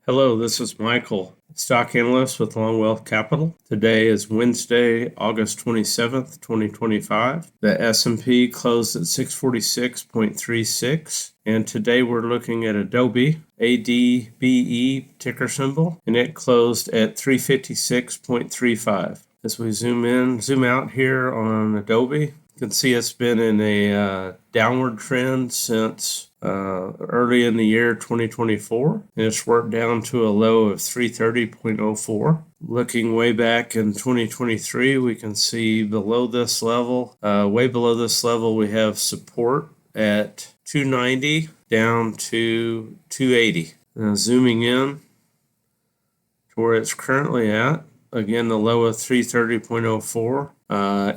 Hello, this is Michael, stock analyst with Long Wealth Capital. Today is Wednesday, August 27th, 2025. The S&P closed at 646.36, and today we're looking at Adobe, ADBE ticker symbol, and it closed at 356.35. As we zoom out here on Adobe, you can see it's been in a downward trend since early in the year 2024, and it's worked down to a low of 330.04. Looking way back in 2023, we can see below this level, way below this level, we have support at 290 down to 280. Now zooming in to where it's currently at, again, the low of 330.04.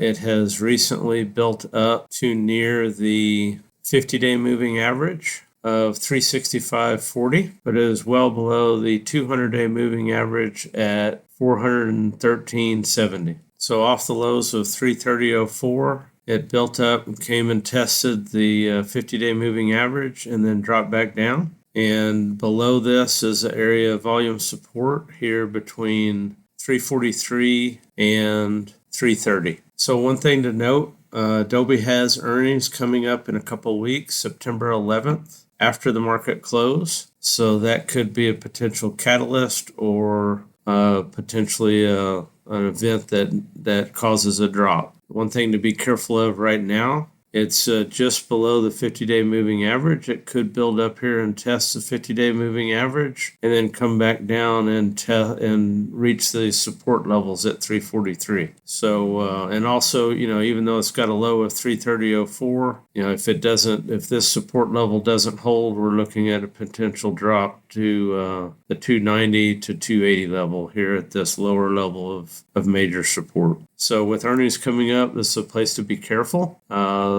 It has recently built up to near the 50-day moving average of 365.40, but it is well below the 200-day moving average at 413.70. So off the lows of 330.04, it built up and came and tested the 50-day moving average and then dropped back down. And below this is the area of volume support here between 343 and 330. So one thing to note, Adobe has earnings coming up in a couple weeks, September 11th, after the market close. So that could be a potential catalyst or potentially an event that causes a drop. One thing to be careful of right now, it's just below the 50-day moving average. It could build up here and test the 50-day moving average and then come back down and reach the support levels at 343. So, and also, even though it's got a low of 330.04, if this support level doesn't hold, we're looking at a potential drop to the 290 to 280 level here at this lower level of major support. So with earnings coming up, this is a place to be careful.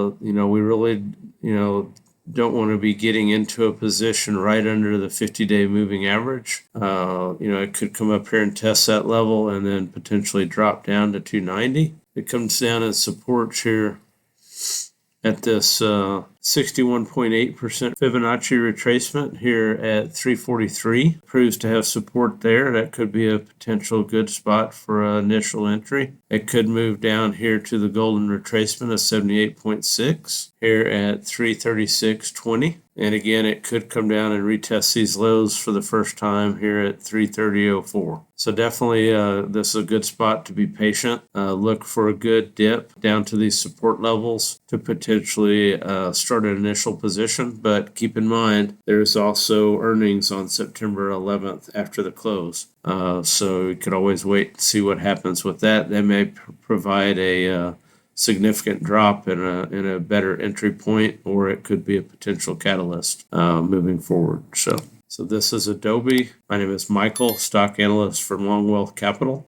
We really, don't want to be getting into a position right under the 50-day moving average. It could come up here and test that level and then potentially drop down to 290. It comes down and supports here at this 61.8% Fibonacci retracement here at 343. Proves to have support there. That could be a potential good spot for an initial entry. It could move down here to the golden retracement of 78.6 here at 336.20. And again, it could come down and retest these lows for the first time here at 330.04. So definitely this is a good spot to be patient. Look for a good dip down to these support levels to potentially start an initial position. But keep in mind, there's also earnings on September 11th after the close. So you could always wait and see what happens with that. They may provide a significant drop in a better entry point, or it could be a potential catalyst moving forward. So this is Adobe. My name is Michael, stock analyst from Long Wealth Capital.